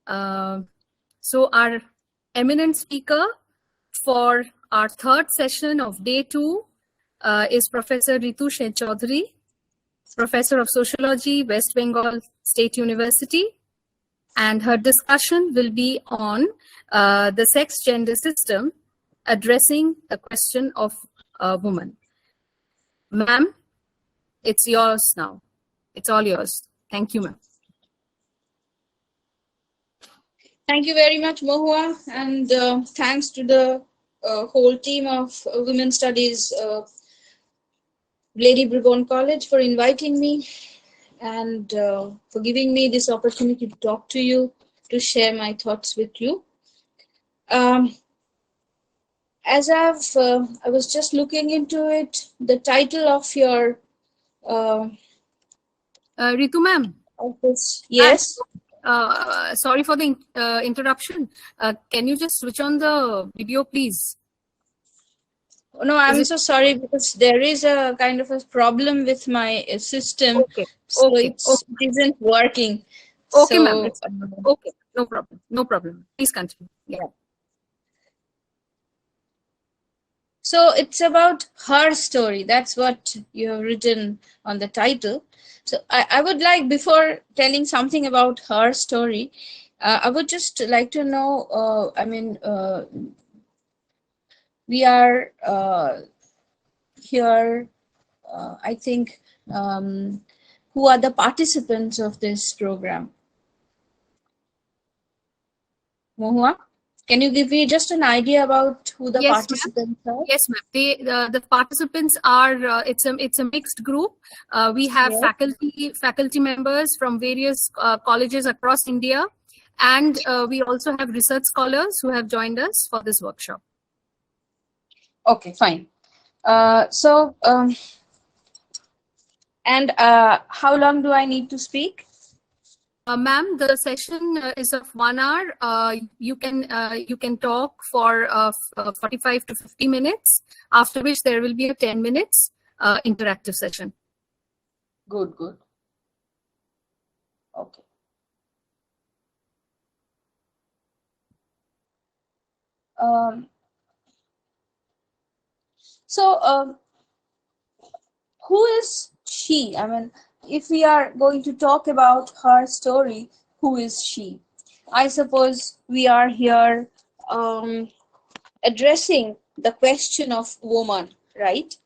So our eminent speaker for our third session of day 2 is Professor Ritu Sen Chaudhuri, Professor of Sociology, West Bengal State University. And her discussion will be on the sex-gender system, addressing the question of woman. Ma'am, it's yours now. It's all yours. Thank you, ma'am. Thank you very much, Mohua, and thanks to the whole team of Women's Studies Lady Brabourne College for inviting me and for giving me this opportunity to talk to you, to share my thoughts with you. As I was just looking into it, the title of your Ritu ma'am. Yes. Sorry for the interruption. Can you just switch on the video, please? No, I'm so sorry because there is a kind of a problem with my system. Okay. So Okay. it isn't working. Okay, so, ma'am. Okay. No problem. No problem. Please continue. Yeah. So it's about her story. That's what you have written on the title. So I would like, before telling something about her story, I would just like to know, we are here, I think, who are the participants of this program? Mohua, can you give me just an idea about who the participants are? Yes, ma'am. The participants are, it's a mixed group. We have faculty members from various colleges across India, and we also have research scholars who have joined us for this workshop. Okay, fine. And how long do I need to speak? Ma'am, the session is of 1 hour. You can talk for 45 to 50 minutes, after which there will be a 10 minutes interactive session. Good. Okay. Who is she? I mean, if we are going to talk about her story, who is she? I suppose we are here addressing the question of woman, right?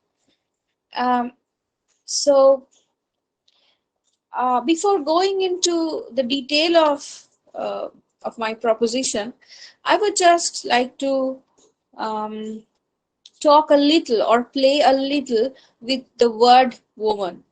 Before going into the detail of my proposition, I would just like to talk a little or play a little with the word woman.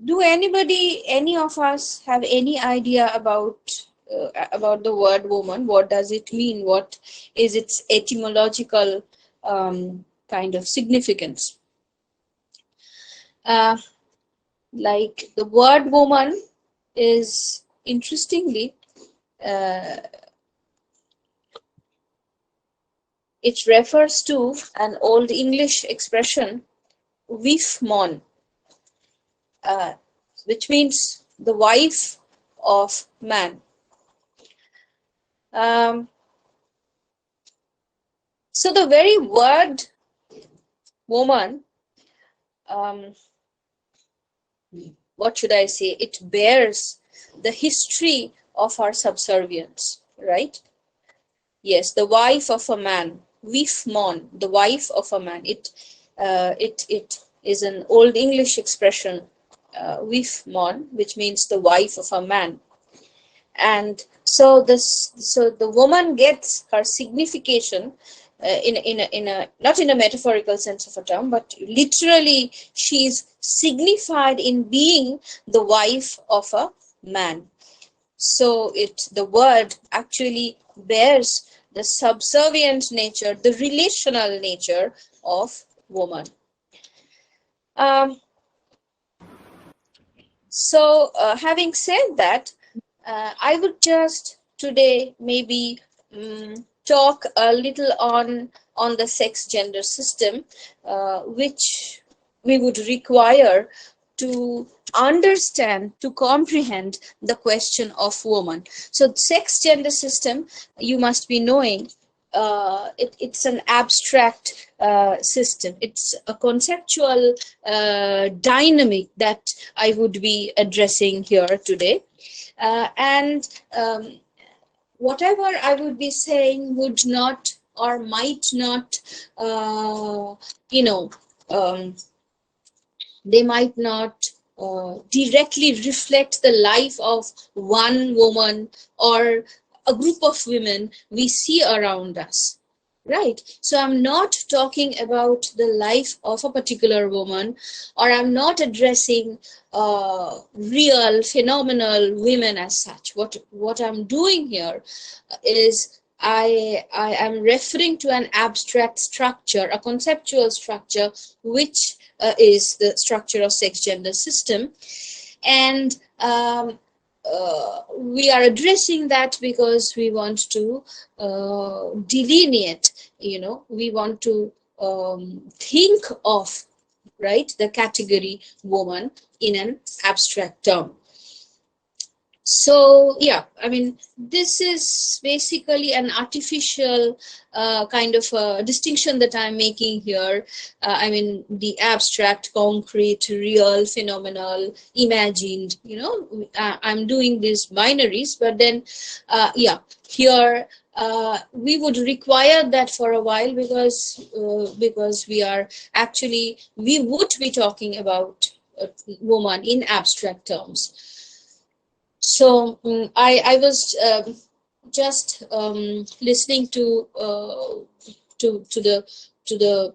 Do any of us have any idea about the word woman? What does it mean? What is its etymological kind of significance? Like the word woman is, interestingly, it refers to an old English expression, wife mon, which means the wife of man. So the very word woman, what should I say? It bears the history of our subservience, right? Yes, the wife of a man, wife mon, the wife of a man. It is an old English expression, wife mon, which means the wife of a man. And so the woman gets her signification in a not in a metaphorical sense of a term, but literally she's signified in being the wife of a man. So the word actually bears the subservient nature, the relational nature of woman. Having said that, I would just today maybe talk a little on the sex gender system, which we would require to understand, to comprehend the question of woman. So sex gender system, you must be knowing, it's an abstract system. It's a conceptual dynamic that I would be addressing here today. And whatever I would be saying would not or might not, you know, they might not directly reflect the life of one woman or a group of women we see around us, right? So I'm not talking about the life of a particular woman, or I'm not addressing real phenomenal women as such. What I'm doing here is I am referring to an abstract structure, a conceptual structure, which is the structure of sex gender system. And we are addressing that because we want to delineate, we want to think of, right, the category woman in an abstract term. So yeah, I mean, this is basically an artificial kind of distinction that I'm making here. I mean, the abstract, concrete, real, phenomenal, imagined, I'm doing these binaries, but then yeah, here we would require that for a while, because we would be talking about a woman in abstract terms. So I was just listening to the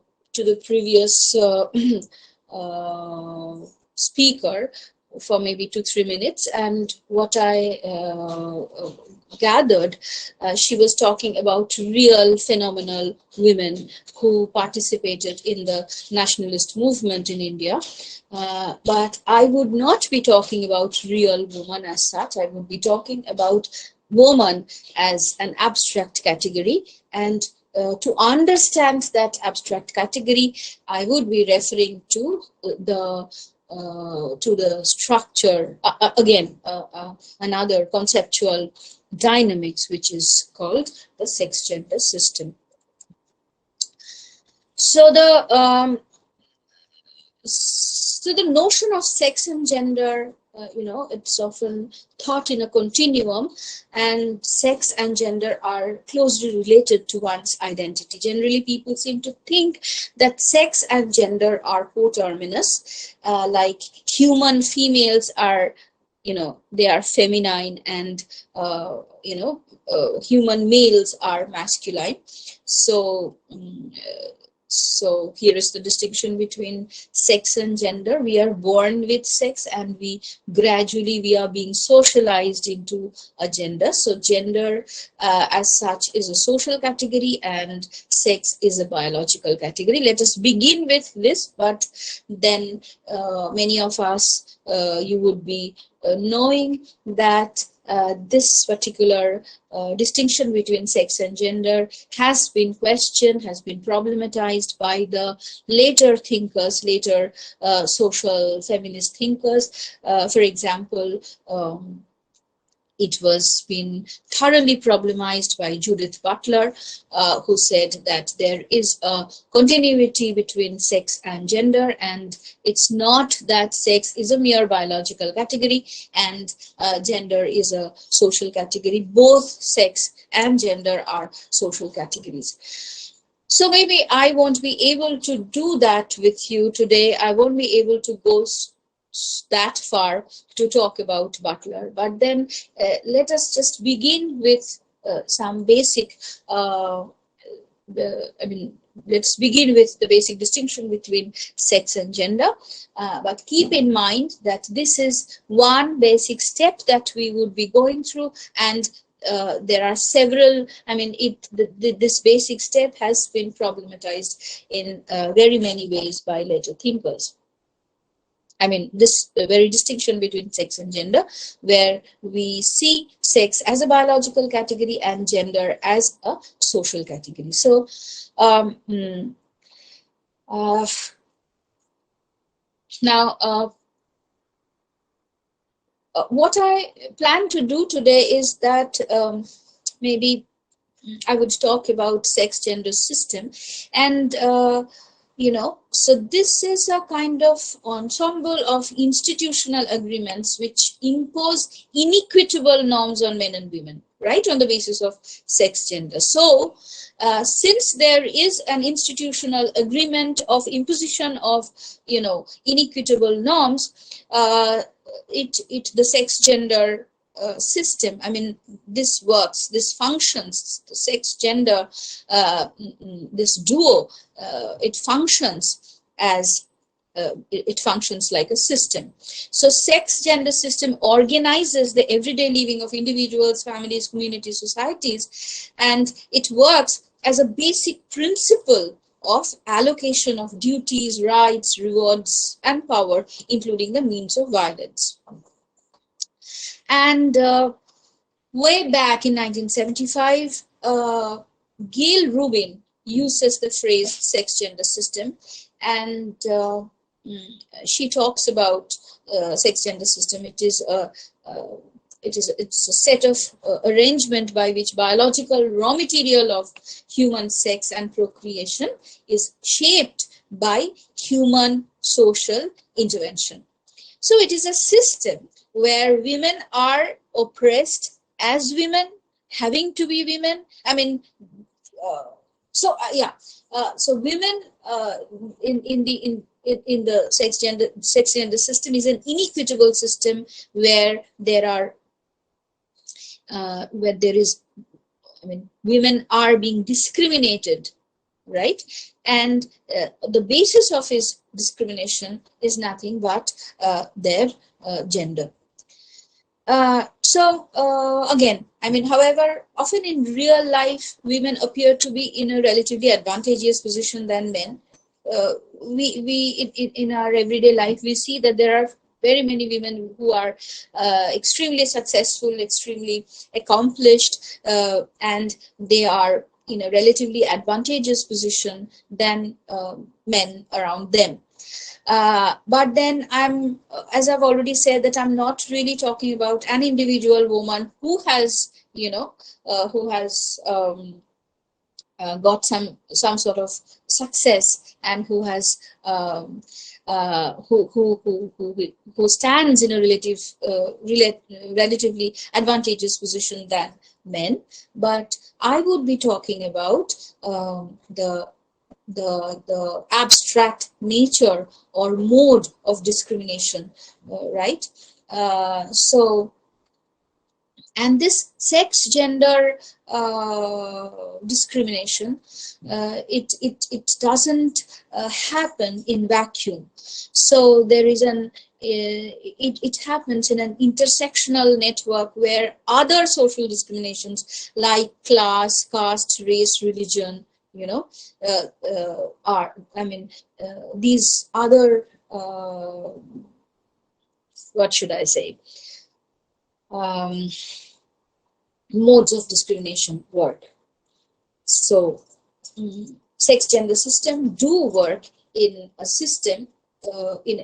previous speaker for maybe 2-3 minutes, and what I gathered, she was talking about real phenomenal women who participated in the nationalist movement in India. But I would not be talking about real woman as such. I would be talking about woman as an abstract category. And to understand that abstract category, I would be referring to the structure, again, another conceptual dynamics, which is called the sex gender system. So the notion of sex and gender, it's often thought in a continuum, and sex and gender are closely related to one's identity. Generally, people seem to think that sex and gender are coterminous, like human females are, they are feminine, and, human males are masculine. So here is the distinction between sex and gender. We are born with sex, and we are being socialized into a gender. So gender as such is a social category, and sex is a biological category. Let us begin with this, but then many of us, you would be knowing that this particular distinction between sex and gender has been questioned, has been problematized by the later thinkers, later social feminist thinkers. For example, it was been thoroughly problematized by Judith Butler, who said that there is a continuity between sex and gender, and it's not that sex is a mere biological category and gender is a social category. Both sex and gender are social categories. So maybe I won't be able to do that with you today. I won't be able to go that far to talk about Butler, but then let us just begin with some basic let's begin with the basic distinction between sex and gender, but keep in mind that this is one basic step that we would be going through, and there are several. This basic step has been problematized in very many ways by later thinkers. This very distinction between sex and gender, where we see sex as a biological category and gender as a social category. So, now what I plan to do today is that maybe I would talk about sex gender system, and so this is a kind of ensemble of institutional agreements which impose inequitable norms on men and women, right, on the basis of sex gender. So since there is an institutional agreement of imposition of inequitable norms, the sex gender system, I mean, this works, this functions, the sex gender, this duo, it functions as it functions like a system. So sex gender system organizes the everyday living of individuals, families, communities, societies, and it works as a basic principle of allocation of duties, rights, rewards, and power, including the means of violence. And way back in 1975, Gail Rubin uses the phrase sex gender system, and she talks about sex gender system. It's a set of arrangement by which biological raw material of human sex and procreation is shaped by human social intervention. So it is a system where women are oppressed as women, having to be women. I mean, so women in the sex gender system is an inequitable system where women are being discriminated, right? And the basis of his discrimination is nothing but their gender. Again, I mean, however, often in real life, women appear to be in a relatively advantageous position than men. In our everyday life, we see that there are very many women who are extremely successful, extremely accomplished, and they are in a relatively advantageous position than men around them. But then as I've already said, that I'm not really talking about an individual woman who has, got some sort of success and who has who stands in a relatively advantageous position than men. But I would be talking about the abstract nature or mode of discrimination, right? And this sex gender discrimination, it doesn't happen in vacuum. So there is it happens in an intersectional network where other social discriminations like class, caste, race, religion, these other what should I say, modes of discrimination work. So sex gender system do work in a system, in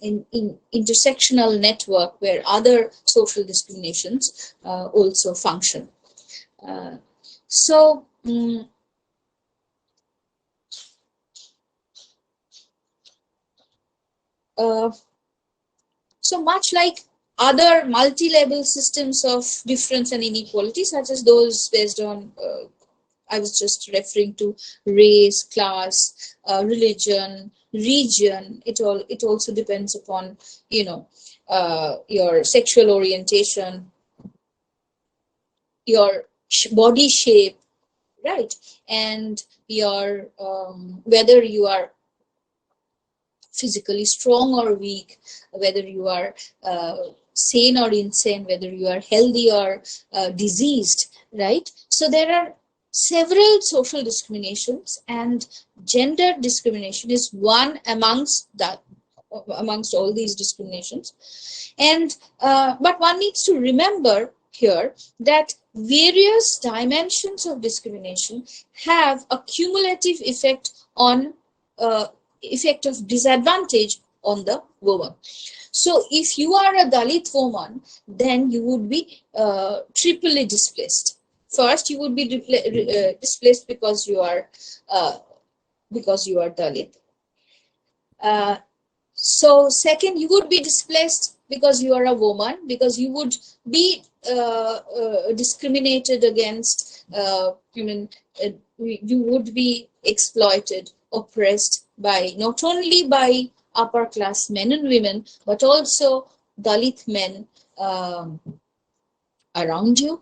an intersectional network where other social discriminations also function. So much like other multi-level systems of difference and inequality, such as those based on, I was just referring to race, class, religion, region. It also depends upon, your sexual orientation, your body shape, right? And your whether you are physically strong or weak, whether you are sane or insane, whether you are healthy or diseased, right? So there are several social discriminations, and gender discrimination is one amongst all these discriminations. And but one needs to remember here that various dimensions of discrimination have a cumulative effect on effect of disadvantage on the woman. So if you are a Dalit woman, then you would be triply displaced. First, you would be displaced because you are Dalit. So second, you would be displaced because you are a woman, because you would be discriminated against. You would be exploited, oppressed by not only by upper class men and women, but also Dalit men around you.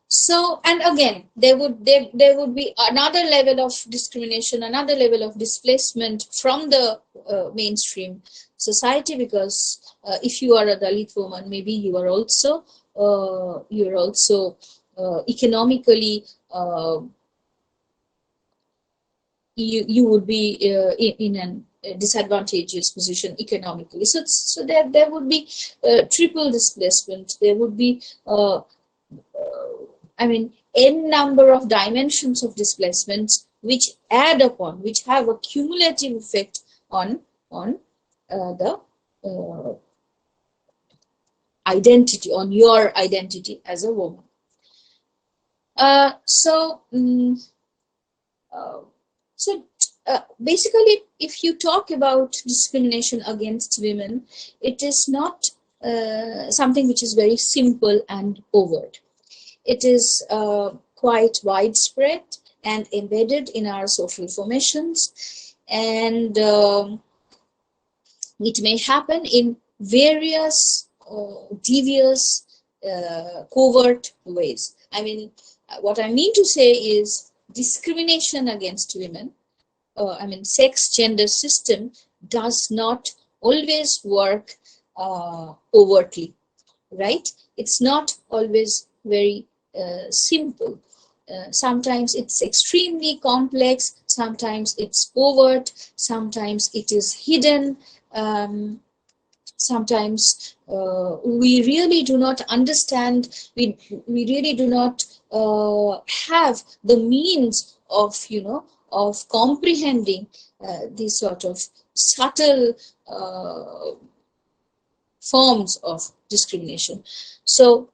So, and again, there would be another level of discrimination, another level of displacement from the mainstream society, because if you are a Dalit woman, maybe you are also economically you would be in a disadvantageous position economically. So there would be triple displacement. There would be n number of dimensions of displacements which add upon, which have a cumulative effect on the identity, on your identity as a woman. Basically, if you talk about discrimination against women, it is not something which is very simple and overt. It is quite widespread and embedded in our social formations, and it may happen in various devious, covert ways. What I mean to say is discrimination against women, sex gender system does not always work overtly, right? It's not always very simple. Sometimes it's extremely complex, sometimes it's overt, sometimes it is hidden, sometimes we really do not understand, we really do not have the means of of comprehending these sort of subtle forms of discrimination. So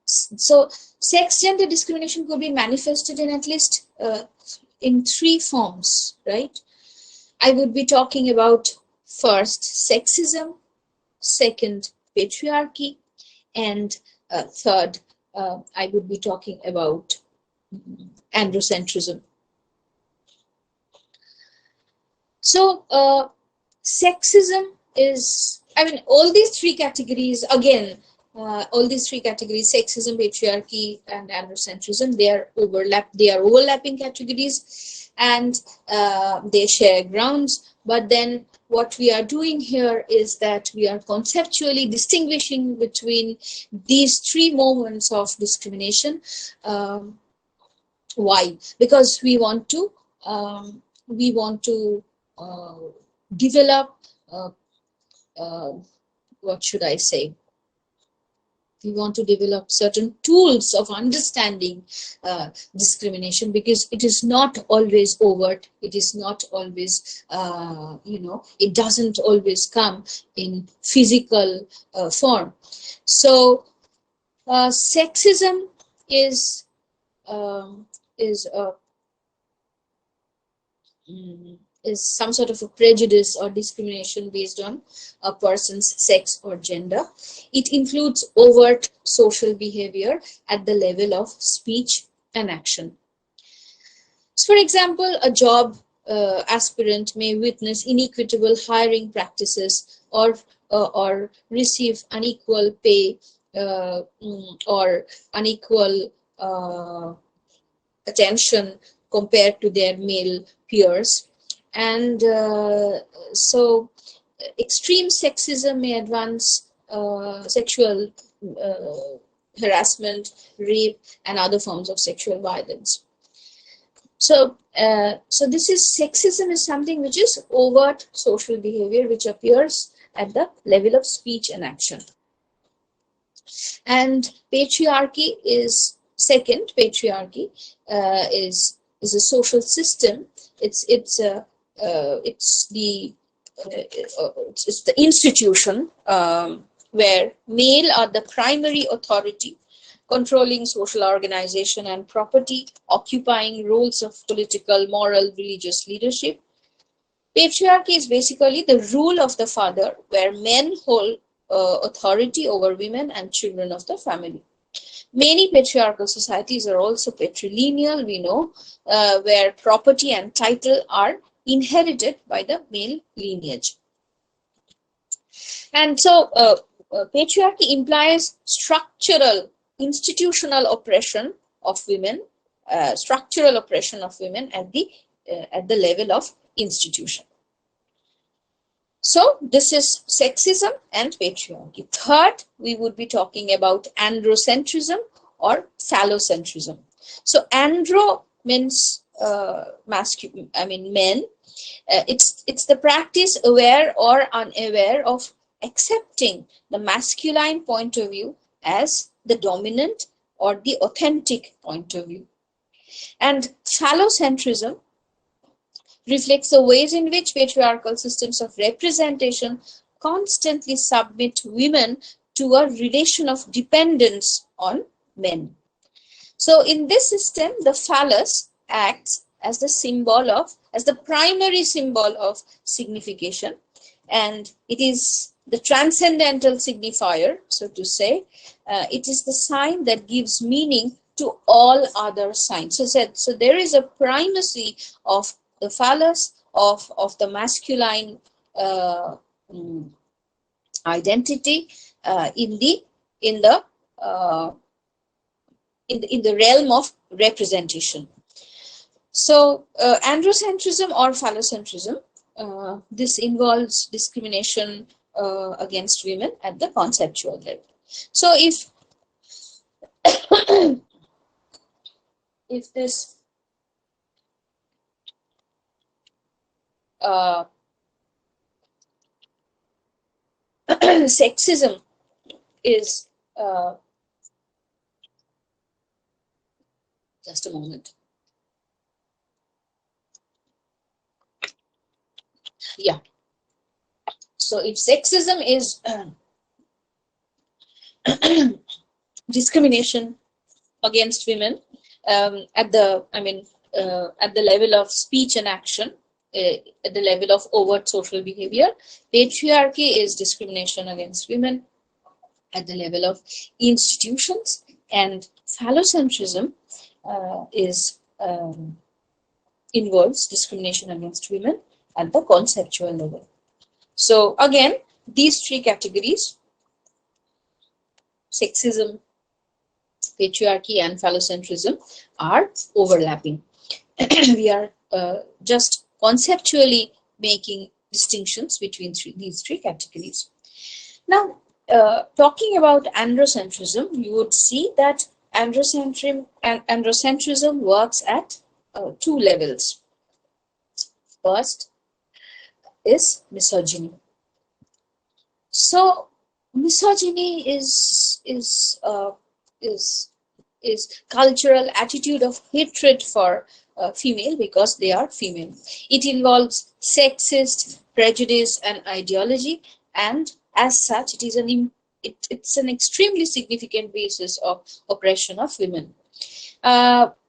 sex gender discrimination could be manifested in at least in three forms, right? I would be talking about first sexism, second patriarchy, and third I would be talking about androcentrism. So sexism is, all these three categories, again, all these three categories, sexism, patriarchy, and androcentrism, they are overlapping categories, and they share grounds. But then what we are doing here is that we are conceptually distinguishing between these three moments of discrimination. Why? Because we want to develop what should I say? We want to develop certain tools of understanding discrimination, because it is not always overt. It is not always, it doesn't always come in physical form. So sexism is some sort of a prejudice or discrimination based on a person's sex or gender. It includes overt social behavior at the level of speech and action. So, for example, a job aspirant may witness inequitable hiring practices or receive unequal pay or unequal attention compared to their male peers. And so extreme sexism may advance sexual harassment, rape, and other forms of sexual violence. So this is sexism is something which is overt social behavior which appears at the level of speech and action. And patriarchy is second. Patriarchy is a social system. It's it's the institution where male are the primary authority, controlling social organization and property, occupying roles of political, moral, religious leadership. Patriarchy is basically the rule of the father, where men hold authority over women and children of the family. Many patriarchal societies are also patrilineal, we know, where property and title are inherited by the male lineage. And so patriarchy implies structural, institutional oppression of women, structural oppression of women at the level of institution. So this is sexism and patriarchy. Third, we would be talking about androcentrism or phallocentrism. So andro means men. It's the practice, aware or unaware, of accepting the masculine point of view as the dominant or the authentic point of view. And phallocentrism reflects the ways in which patriarchal systems of representation constantly submit women to a relation of dependence on men. So in this system, the phallus acts as the primary symbol of signification, and it is the transcendental signifier, so to say. It is the sign that gives meaning to all other signs. So there is a primacy of the phallus, of the masculine identity in the realm of representation. So androcentrism or phallocentrism, this involves discrimination against women at the conceptual level. So if this sexism is just a moment. Yeah. So if sexism is discrimination against women at the level of speech and action, at the level of overt social behavior, patriarchy is discrimination against women at the level of institutions, and phallocentrism involves discrimination against women at the conceptual level. So again, these three categories, sexism, patriarchy, and phallocentrism, are overlapping. We are just conceptually making distinctions between these three categories. Now, talking about androcentrism, you would see that androcentrism works at two levels. First is misogyny. So misogyny is cultural attitude of hatred for female because they are female. It involves sexist prejudice and ideology, and as such, it's an extremely significant basis of oppression of women.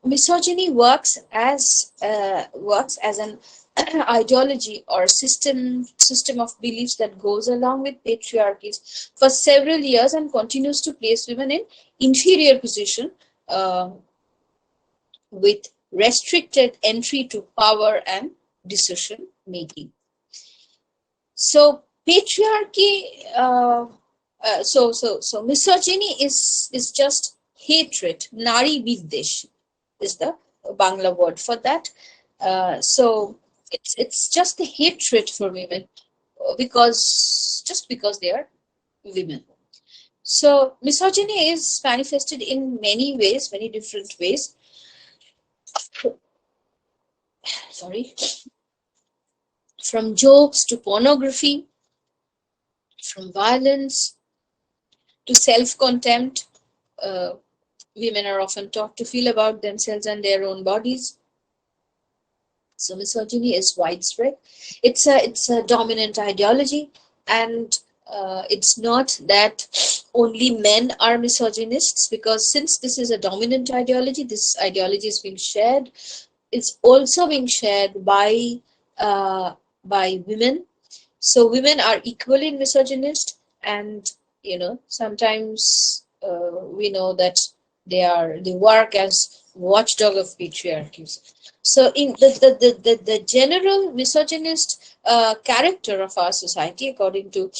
Misogyny works as an ideology or system of beliefs that goes along with patriarchies for several years and continues to place women in inferior position with restricted entry to power and decision making. So patriarchy, so misogyny is just hatred. Nari viddesh is the Bangla word for that. So it's just the hatred for women because they are women. So misogyny is manifested in many ways, many different ways. Sorry. From jokes to pornography, from violence to self-contempt. Women are often taught to feel about themselves and their own bodies. So misogyny is widespread. It's a dominant ideology, and it's not that only men are misogynists, because since this is a dominant ideology, this ideology is being shared. It's also being shared by women. So women are equally misogynist, and sometimes we know that they work as watchdog of patriarchies. So in the general misogynist character of our society, according to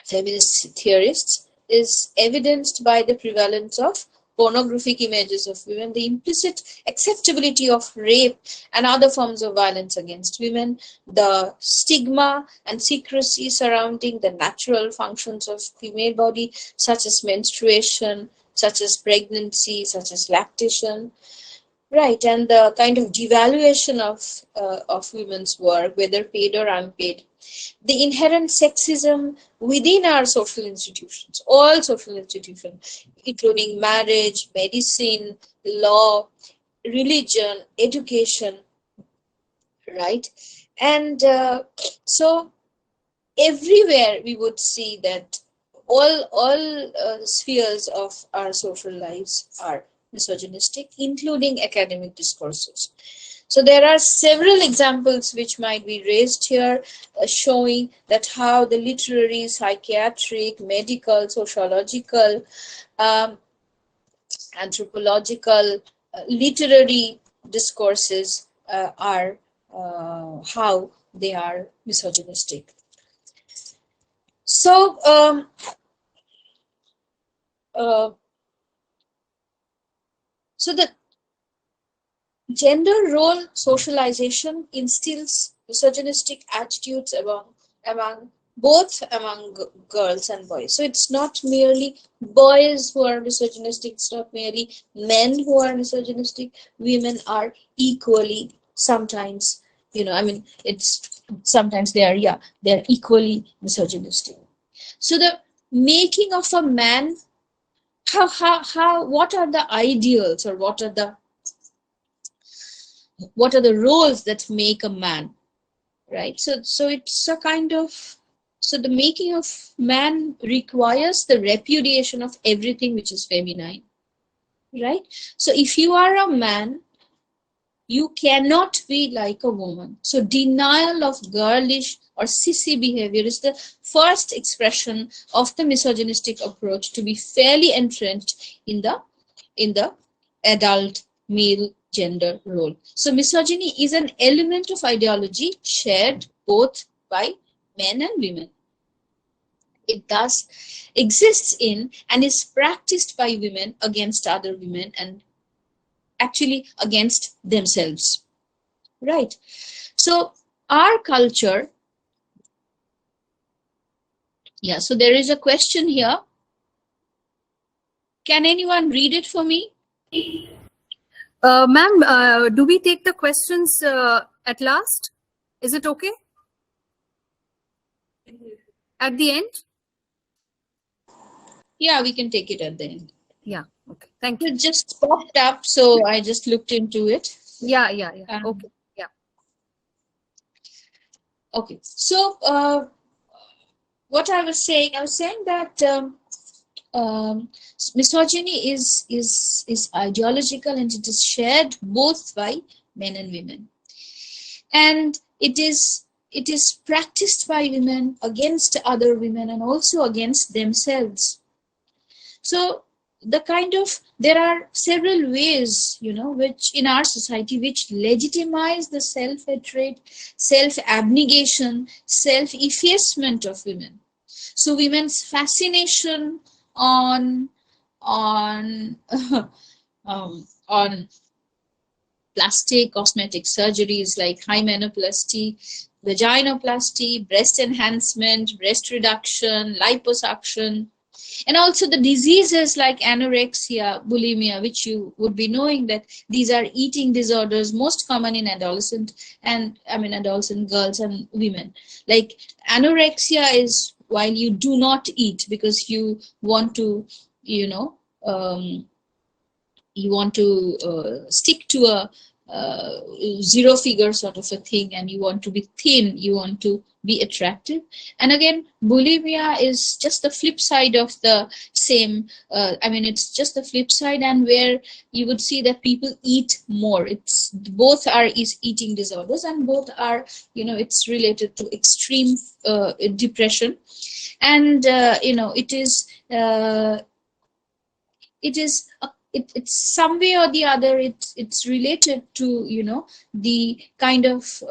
feminist theorists, is evidenced by the prevalence of pornographic images of women, the implicit acceptability of rape and other forms of violence against women, the stigma and secrecy surrounding the natural functions of female body, such as menstruation, such as pregnancy, such as lactation. Right, and the kind of devaluation of women's work, whether paid or unpaid, the inherent sexism within our social institutions, all social institutions, including marriage, medicine, law, religion, education, right? And so everywhere we would see that all spheres of our social lives are misogynistic, including academic discourses. So there are several examples which might be raised here, showing that how the literary, psychiatric, medical, sociological, anthropological, literary discourses are how they are misogynistic. So so the gender role socialization instills misogynistic attitudes among girls and boys. So it's not merely boys who are misogynistic, it's not merely men who are misogynistic. Women are equally sometimes, it's sometimes they're equally misogynistic. So the making of a man, what are the ideals, or what are the roles that make a man, right? So it's a kind of, so the making of man requires the repudiation of everything which is feminine, right? So if you are a man, you cannot be like a woman. So denial of girlish or sissy behavior is the first expression of the misogynistic approach to be fairly entrenched in the adult male gender role. So misogyny is an element of ideology shared both by men and women. It thus exists in and is practiced by women against other women, and actually against themselves, right? So our culture, so there is a question here. Can anyone read it for me? Ma'am, do we take the questions at last? Is it okay? At the end? Yeah, we can take it at the end. Yeah, okay. Thank you. It just popped up, so I just looked into it. Yeah. Okay. Yeah. Okay. So what I was saying that misogyny is ideological, and it is shared both by men and women, and it is practiced by women against other women and also against themselves. So there are several ways, which in our society, which legitimize the self-hatred, self-abnegation, self-effacement of women. So women's fascination on plastic cosmetic surgeries like hymenoplasty, vaginoplasty, breast enhancement, breast reduction, liposuction, and also the diseases like anorexia, bulimia, which you would be knowing that these are eating disorders most common in adolescent girls and women. Like anorexia is while you do not eat because you want to, stick to zero figure sort of a thing, and you want to be thin, you want to be attractive. And again, bulimia is just the flip side of the same. I mean, it's just the flip side, and where you would see that people eat more. It's both are is eating disorders, and both are, it's related to extreme depression. And it's some way or the other, it's related to the kind of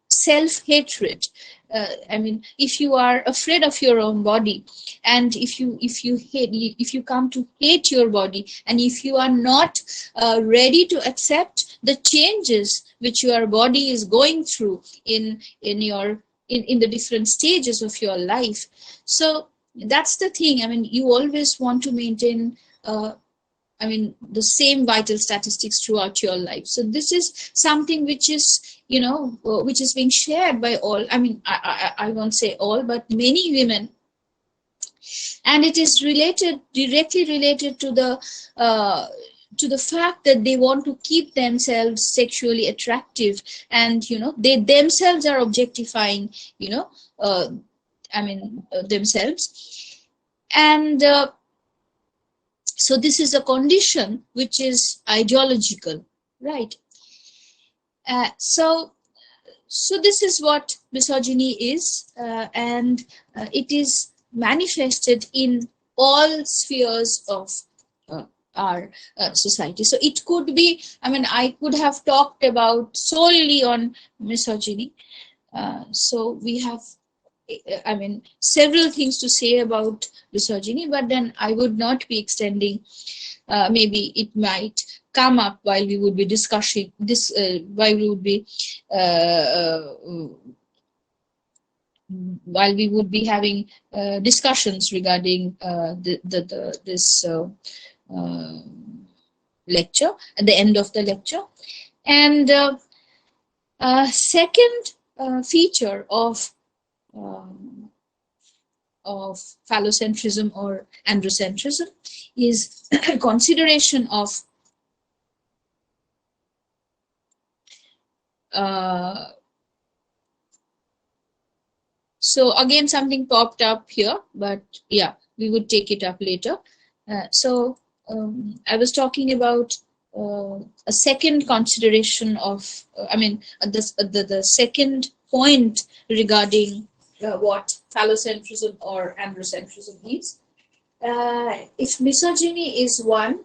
self-hatred. I mean, if you are afraid of your own body, and if you come to hate your body, and if you are not ready to accept the changes which your body is going through in the different stages of your life. So that's the thing. I mean, you always want to maintain the same vital statistics throughout your life. So this is something which is, which is being shared by all. I mean, I won't say all, but many women. And it is directly related to the fact that they want to keep themselves sexually attractive, and they themselves are objectifying themselves. And so this is a condition which is ideological, right? So this is what misogyny is, and it is manifested in all spheres of our society. So it could be, I could have talked about solely on misogyny. So we have, several things to say about misogyny, but then I would not be extending. Maybe it might come up while we would be discussing this, while we would be having discussions regarding this lecture, at the end of the lecture. And second feature of phallocentrism or androcentrism is consideration of so again, something popped up here, but yeah, we would take it up later. I was talking about a second consideration of, the second point regarding what phallocentrism or androcentrism is. If misogyny is one,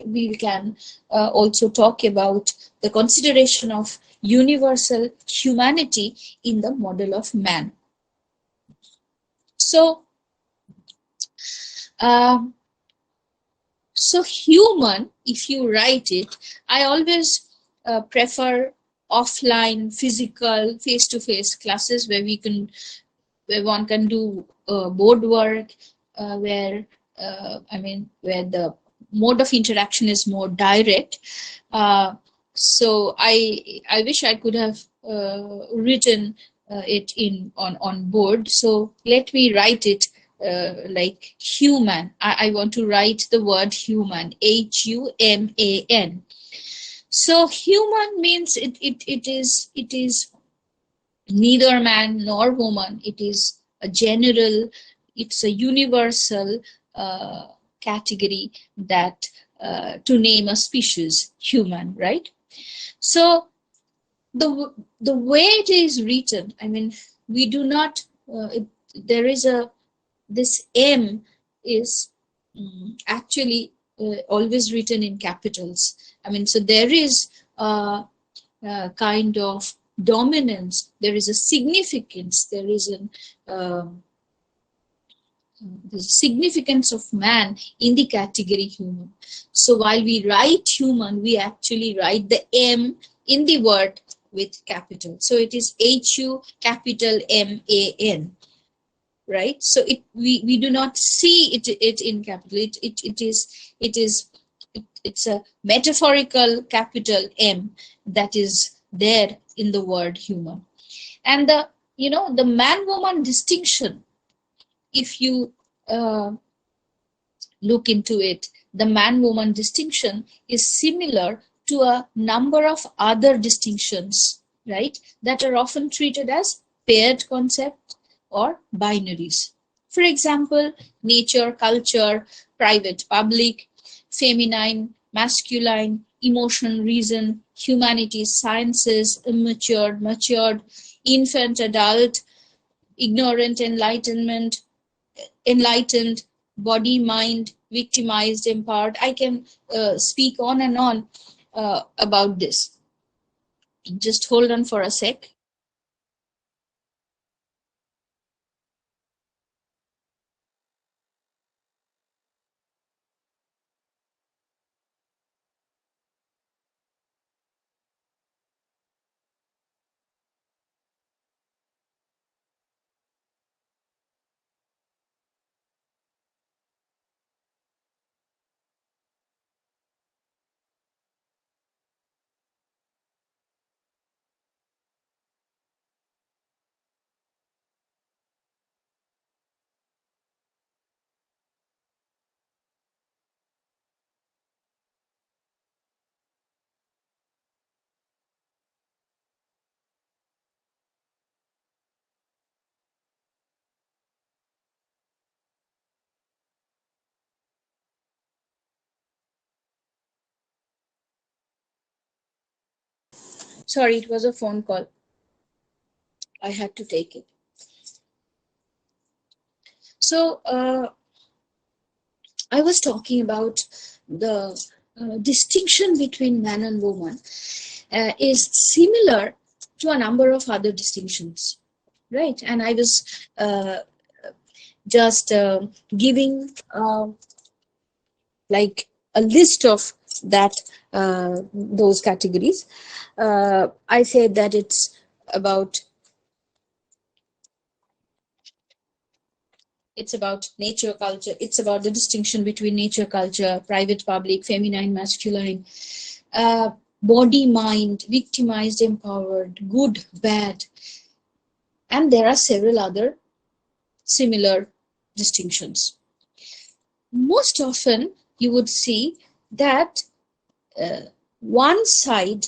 we can also talk about the consideration of universal humanity in the model of man. So human, if you write it, I always prefer offline, physical, face-to-face classes where one can do board work, where the mode of interaction is more direct. So I wish I could have written it on board. So let me write it like human. I want to write the word human, Human. So human means it is neither man nor woman. It is a general, it's a universal category that to name a species, human, right? So the way it is written, we do not. There is this M is actually always written in capitals. So there is a kind of dominance, there is a significance, there is the significance of man in the category human. So while we write human, we actually write the M in the word with capital. So it is HUMAN. Right? So we do not see it in capital. It's a metaphorical capital M that is there in the word human. And the man-woman distinction, if you look into it, the man-woman distinction is similar to a number of other distinctions, right, that are often treated as paired concept or binaries. For example, nature, culture, private, public, feminine, masculine, emotion, reason, humanities, sciences, immature, matured, infant, adult, ignorant, enlightened, body, mind, victimized, empowered. I can speak on and on about this. Just hold on for a sec. Sorry, it was a phone call. I had to take it. So I was talking about the distinction between man and woman is similar to a number of other distinctions, right? And I was just giving like a list of that those categories. I said that it's about nature, culture. It's about the distinction between nature, culture, private, public, feminine, masculine, body, mind, victimized, empowered, good, bad, and there are several other similar distinctions. Most often, you would see that one side,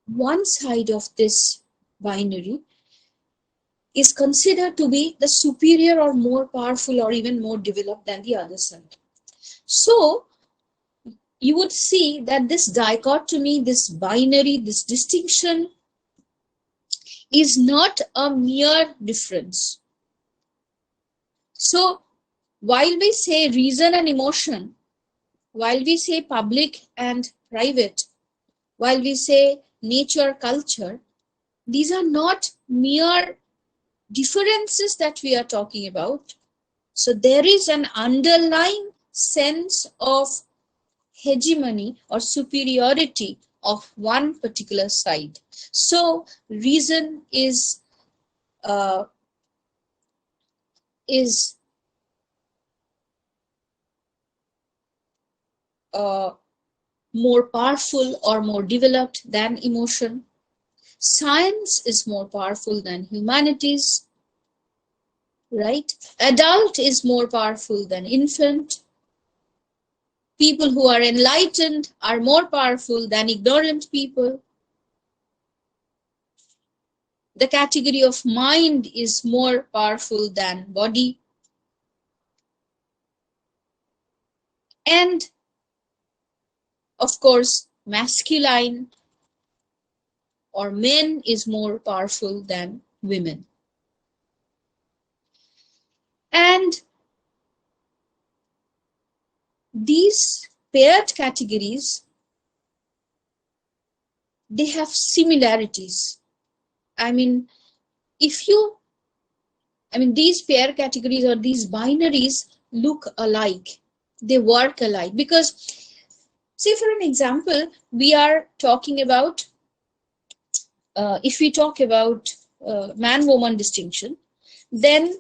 one side of this binary is considered to be the superior or more powerful or even more developed than the other side. So you would see that this dichotomy, this binary, this distinction is not a mere difference. So while we say reason and emotion, while we say public and private, while we say nature, culture, these are not mere differences that we are talking about. So there is an underlying sense of hegemony or superiority of one particular side. So reason is more powerful or more developed than emotion. Science is more powerful than humanities, right? Adult is more powerful than infant. People who are enlightened are more powerful than ignorant people. The category of mind is more powerful than body. And of course, masculine or men is more powerful than women. And these paired categories, they have similarities. These pair categories or these binaries look alike. They work alike because, say for an example, we are talking about, if we talk about man-woman distinction, then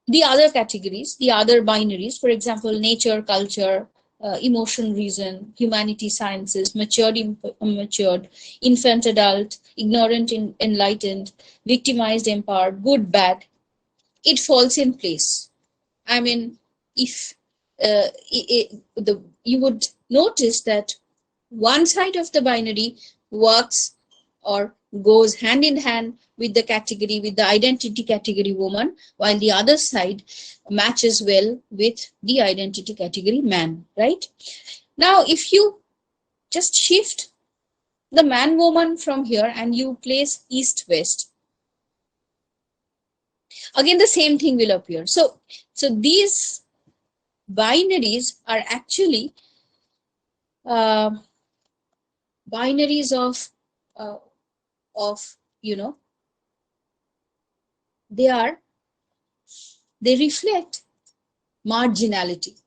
the other categories, the other binaries, for example, nature, culture, emotion, reason, humanity, sciences, matured, immature, infant, adult, ignorant, enlightened, victimized, empowered, good, bad, it falls in place. I mean, if you would notice that one side of the binary works or goes hand in hand with the category, with the identity category woman, while the other side matches well with the identity category man, right? Now, if you just shift the man woman from here and you place east west, again the same thing will appear. So these binaries are actually binaries of they reflect marginality,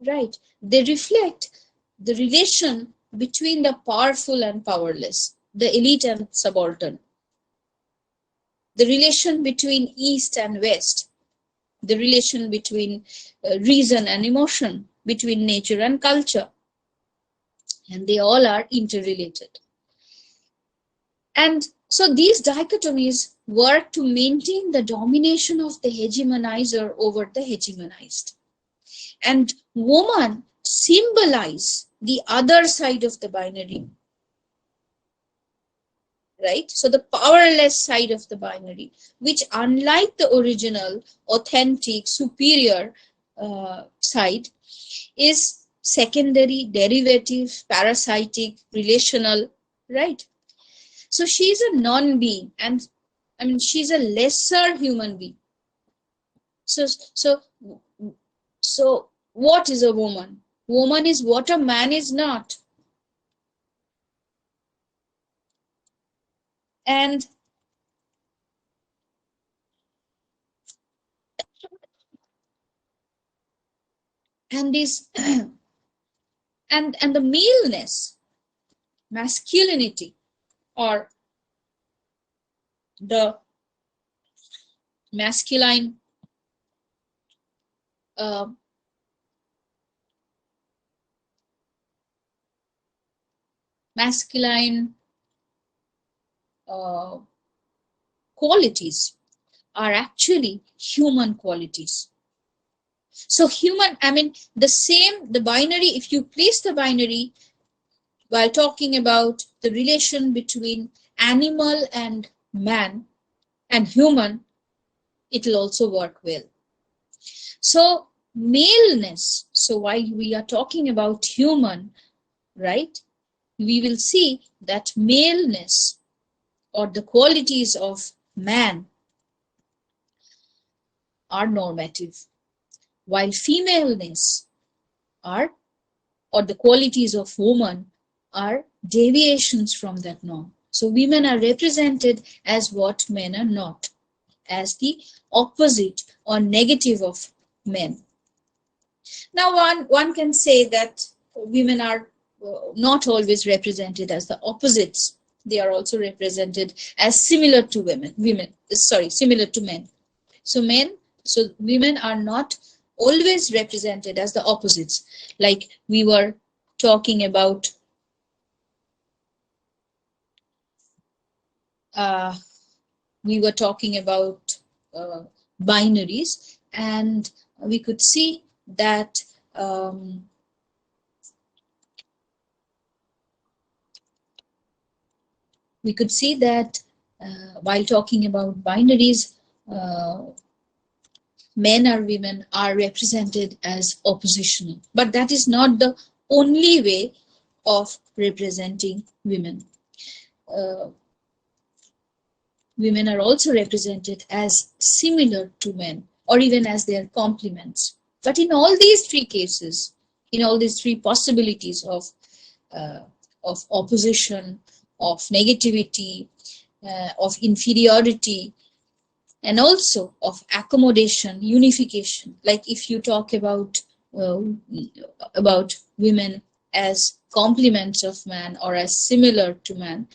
right? They reflect the relation between the powerful and powerless, the elite and subaltern, the relation between east and west, the relation between reason and emotion, between nature and culture, and they all are interrelated. And so these dichotomies work to maintain the domination of the hegemonizer over the hegemonized. And woman symbolize the other side of the binary, right? So the powerless side of the binary, which unlike the original, authentic, superior side, is secondary, derivative, parasitic, relational, right? So she's a non-being, and I mean, she's a lesser human being. So what is a woman? Woman is what a man is not. And this and the maleness, masculinity, or the masculine qualities are actually human qualities. So human, I mean, the binary, if you place the binary while talking about the relation between animal and man and human, it will also work well. So maleness, so while we are talking about human, right, we will see that maleness or the qualities of man are normative, while femaleness are, or the qualities of woman, are deviations from that norm. So women are represented as what men are not, as the opposite or negative of men. Now one can say that women are not always represented as the opposites. They are also represented as similar to similar to men. So women are not always represented as the opposites, like we were talking about binaries, and we could see that while talking about binaries, men or women are represented as oppositional, but that is not the only way of representing women. Women are also represented as similar to men, or even as their complements. But in all these three cases, in all these three possibilities of opposition, of negativity, of inferiority, and also of accommodation, unification, like if you talk about women as complements of man or as similar to man,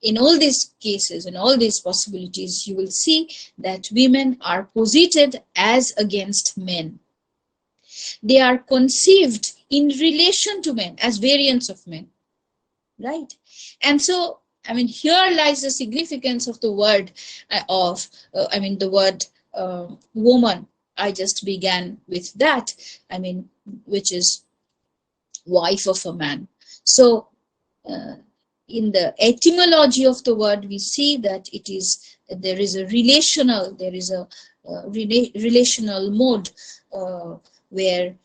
in all these cases, in all these possibilities, you will see that women are posited as against men. They are conceived in relation to men as variants of men, right? And so, I mean, here lies the significance of the word woman. I just began with that, I mean, which is wife of a man. So in the etymology of the word, we see that there is a relational mode where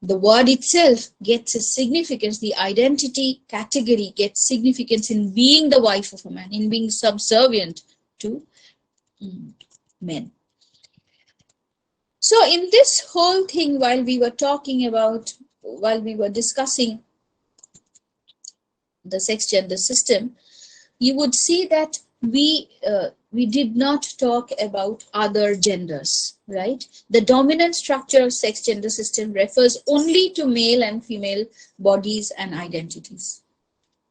the word itself gets a significance, the identity category gets significance in being the wife of a man, in being subservient to men. So in this whole thing, while we were discussing the sex-gender system, you would see that we did not talk about other genders, right? The dominant structure of sex-gender system refers only to male and female bodies and identities.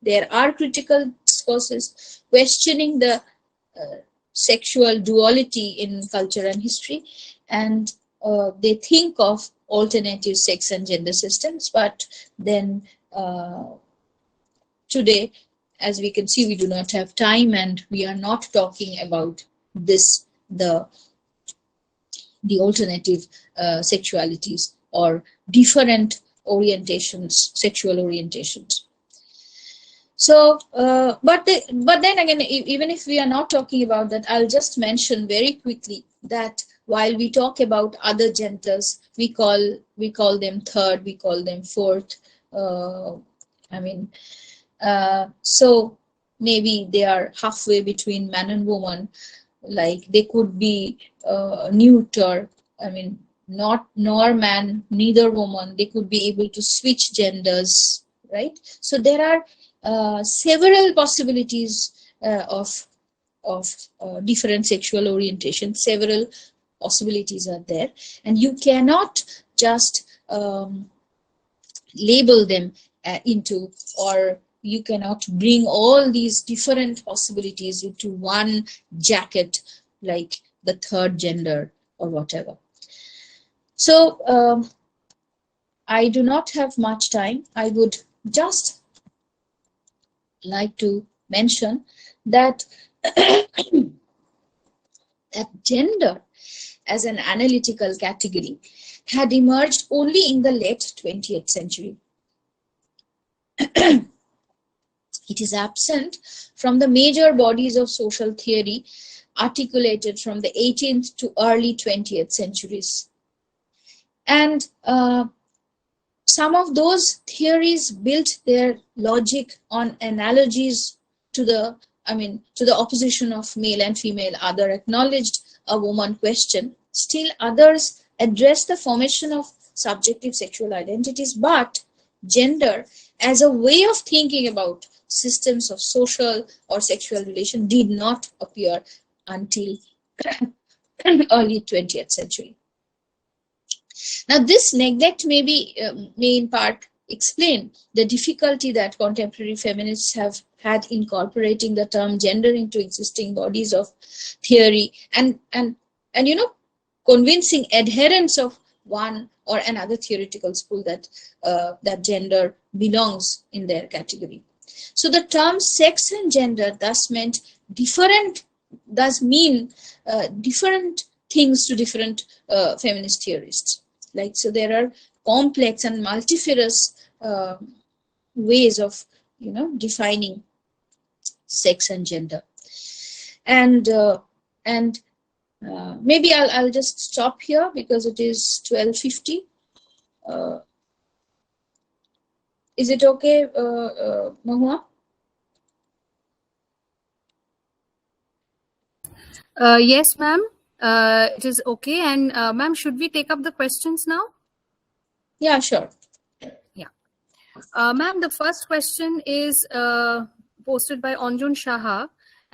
There are critical discourses questioning the sexual duality in culture and history, and they think of alternative sex and gender systems, but then today, as we can see, we do not have time, and we are not talking about this, the alternative sexualities or different orientations, sexual orientations. So, but then again, even if we are not talking about that, I'll just mention very quickly that while we talk about other genders, we call them third, we call them fourth. So maybe they are halfway between man and woman. Like they could be neuter. I mean, not nor man, neither woman. They could be able to switch genders, right? So there are several possibilities of different sexual orientation. Several possibilities are there, and you cannot just label them into, or you cannot bring all these different possibilities into one jacket, like the third gender or whatever. So I do not have much time. I would just like to mention that that gender as an analytical category had emerged only in the late 20th century. It is absent from the major bodies of social theory articulated from the 18th to early 20th centuries. And some of those theories built their logic on analogies to the opposition of male and female. Other acknowledged a woman question. Still others addressed the formation of subjective sexual identities, but gender as a way of thinking about systems of social or sexual relation did not appear until early 20th century. Now, this neglect may in part explain the difficulty that contemporary feminists have had incorporating the term gender into existing bodies of theory and convincing adherents of one or another theoretical school that that gender belongs in their category. So the term sex and gender thus mean different things to different feminist theorists. Like, so there are complex and multifarious ways of defining sex and gender, and maybe I'll just stop here because it is 12:50. Is it okay, Mahua? Yes, ma'am. It is okay. And ma'am, should we take up the questions now? Yeah, sure. Yeah. Ma'am, the first question is posted by Anjun Shaha,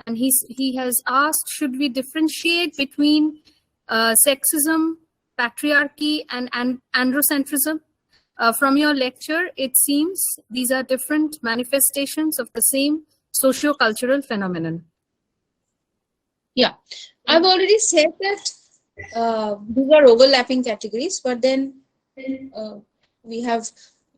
and he has asked, should we differentiate between sexism, patriarchy, and androcentrism? From your lecture, it seems these are different manifestations of the same socio-cultural phenomenon. Yeah, I've already said that these are overlapping categories, but then we have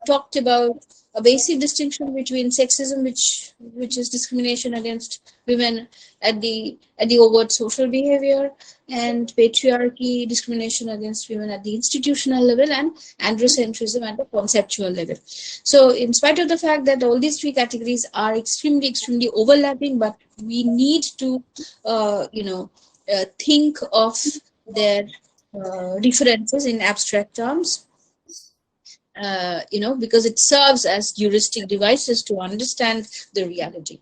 talked about a basic distinction between sexism, which is discrimination against women at the overt social behavior, and patriarchy, discrimination against women at the institutional level, and androcentrism at the conceptual level. So in spite of the fact that all these three categories are extremely overlapping, but we need to think of their differences in abstract terms, because it serves as heuristic devices to understand the reality.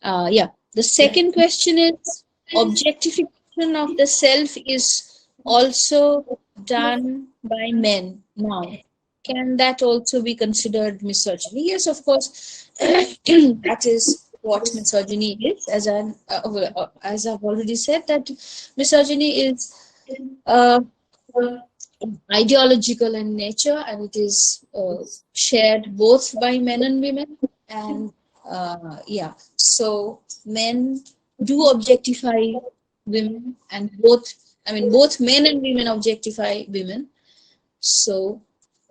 The second question is, objectification of the self is also done by men now. Can that also be considered misogyny? Yes, of course. That is what misogyny is. As I've already said, that misogyny is ideological in nature, and it is shared both by men and women. And so men do objectify women, and both men and women objectify women. So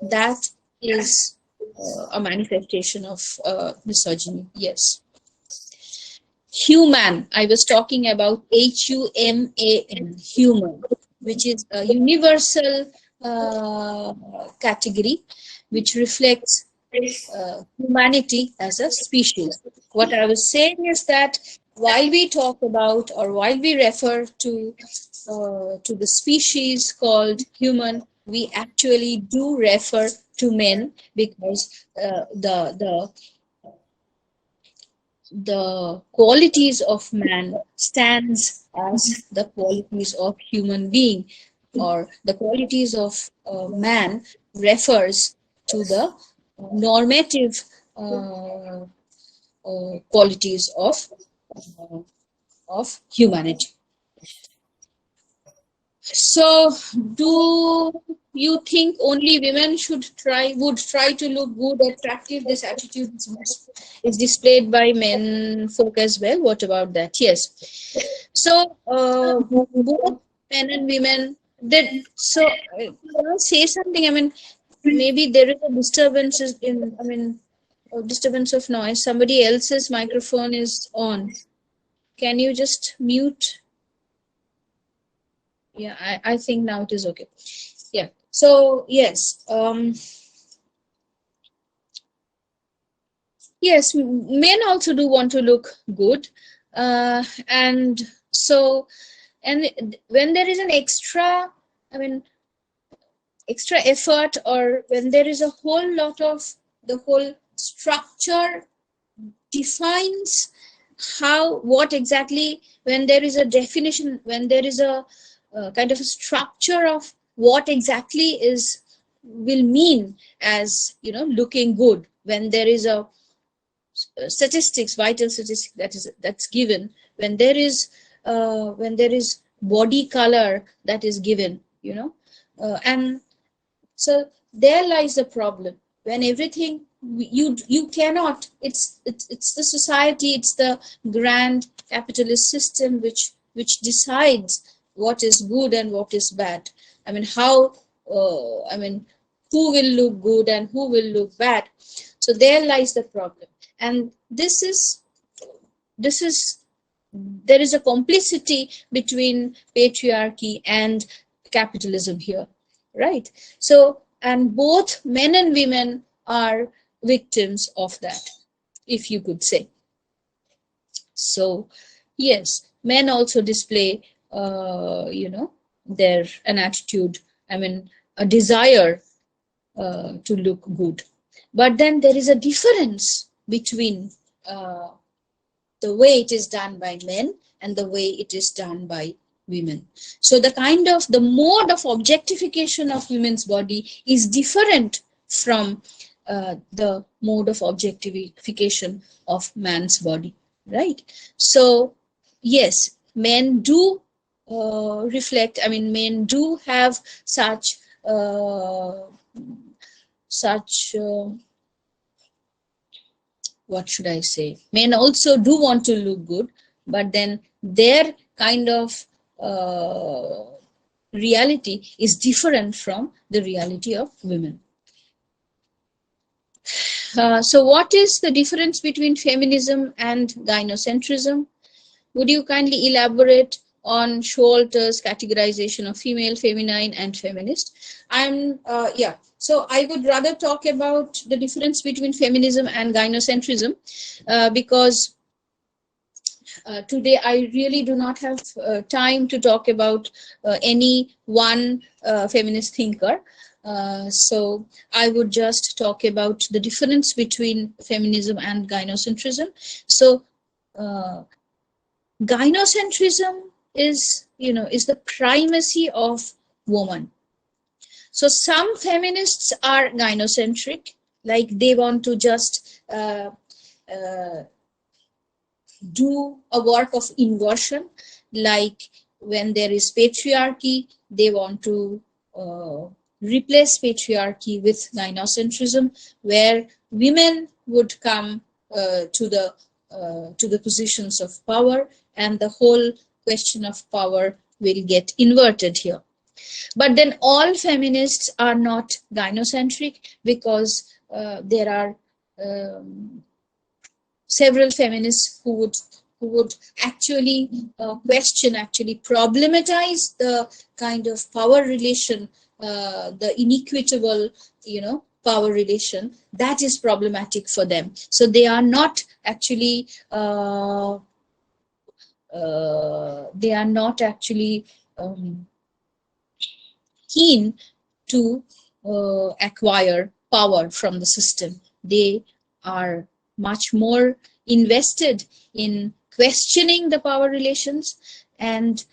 that is a manifestation of misogyny. Yes. Human, I was talking about HUMAN, human, which is a universal category which reflects humanity as a species. What I was saying is that while we talk about, or while we refer to the species called human, we actually do refer to men, because the qualities of man stands as the qualities of human being, or the qualities of man refers to the normative qualities of humanity. So, do you think only women would try to look good, attractive? This attitude is displayed by men folk as well. What about that? Yes. So, both men and women did. So, can I say something? I mean, maybe there is a disturbance disturbance of noise. Somebody else's microphone is on. Can you just mute? Yeah, I think now it is okay. Yeah. So yes, yes, men also do want to look good, and when there is an extra effort, or when there is a whole lot of, the whole structure defines what exactly, when there is a definition, when there is a kind of a structure of what exactly will mean as looking good, when there is a vital statistic that's given, when there is body color that is given, and so there lies the problem. When everything, you cannot, it's the society, it's the grand capitalist system which decides what is good and what is bad. Who will look good and who will look bad. So there lies the problem. And there is a complicity between patriarchy and capitalism here, right? So, and both men and women are victims of that, if you could say. So, yes, men also display, an attitude, a desire to look good. But then there is a difference between the way it is done by men and the way it is done by women. So the mode of objectification of women's body is different from the mode of objectification of man's body, right? So yes, men do reflect, men do have such what should I say? Men also do want to look good, but then their kind of reality is different from the reality of women. So what is the difference between feminism and gynocentrism? Would you kindly elaborate on Showalter's categorization of female, feminine, and feminist? So I would rather talk about the difference between feminism and gynocentrism because today I really do not have time to talk about any one feminist thinker. So I would just talk about the difference between feminism and gynocentrism. So gynocentrism is the primacy of woman. So some feminists are gynocentric, like they want to just do a work of inversion, like when there is patriarchy, they want to replace patriarchy with gynocentrism, where women would come to the positions of power, and the whole question of power will get inverted here. But then all feminists are not gynocentric, because there are several feminists who would actually question, actually problematize the kind of power relation, the inequitable, power relation that is problematic for them. So they are not actually keen to acquire power from the system. They are much more invested in questioning the power relations and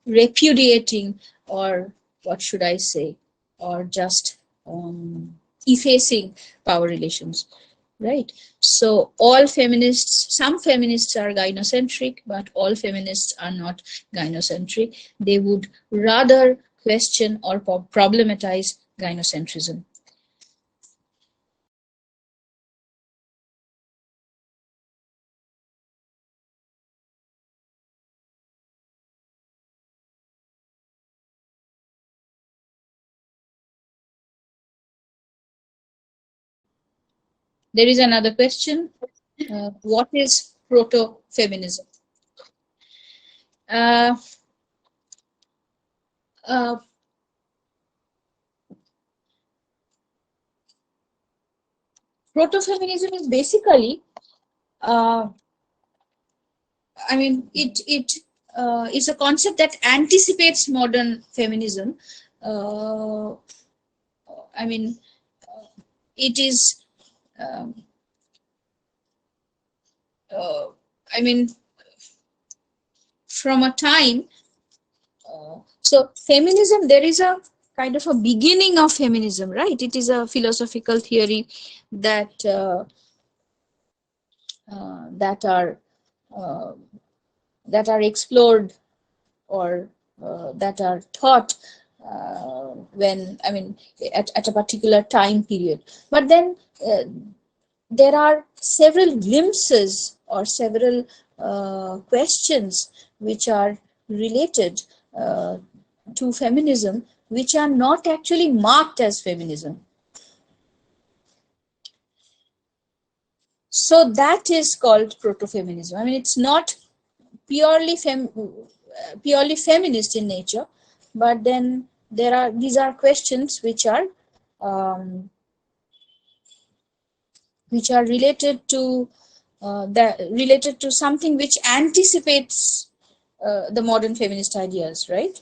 repudiating, or what should I say, or just effacing power relations. Right. So all feminists, some feminists are gynocentric, but all feminists are not gynocentric. They would rather question or problematize gynocentrism. There is another question. What is proto-feminism? Uh, uh, Proto-feminism is basically, it is a concept that anticipates modern feminism. Uh, it is, um, uh, I mean, from a time. So feminism, there is a kind of a beginning of feminism, right? It is a philosophical theory that that are uh, that are explored, or that are taught when at a particular time period. But then there are several glimpses or several questions which are related to feminism, which are not actually marked as feminism. So that is called proto-feminism. It's not purely feminist in nature, but then these are questions which are related to something which anticipates the modern feminist ideas, right?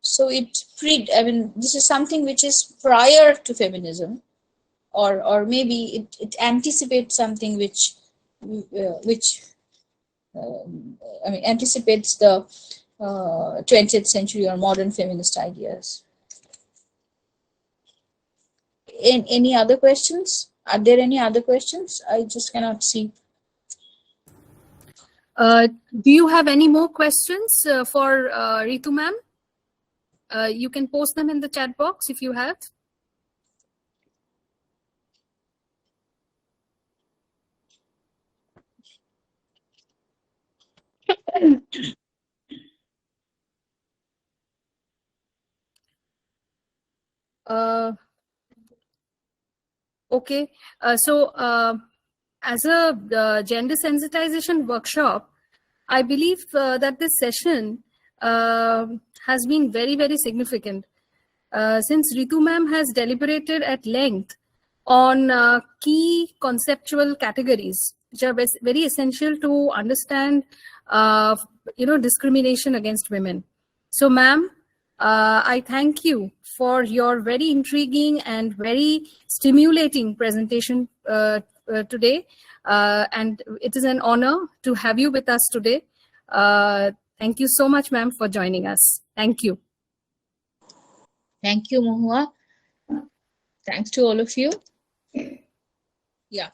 So this is something which is prior to feminism, or maybe it anticipates something which anticipates the 20th century or modern feminist ideas. Any other questions? Are there any other questions? I just cannot see. Do you have any more questions for Ritu ma'am? You can post them in the chat box if you have. Okay, as a gender sensitization workshop, I believe that this session has been very, very significant. Since Ritu ma'am has deliberated at length on key conceptual categories, which are very essential to understand, discrimination against women. So, ma'am, I thank you for your very intriguing and very stimulating presentation today. And it is an honor to have you with us today. Thank you so much, ma'am, for joining us. Thank you. Thank you, Mohua. Thanks to all of you. Yeah.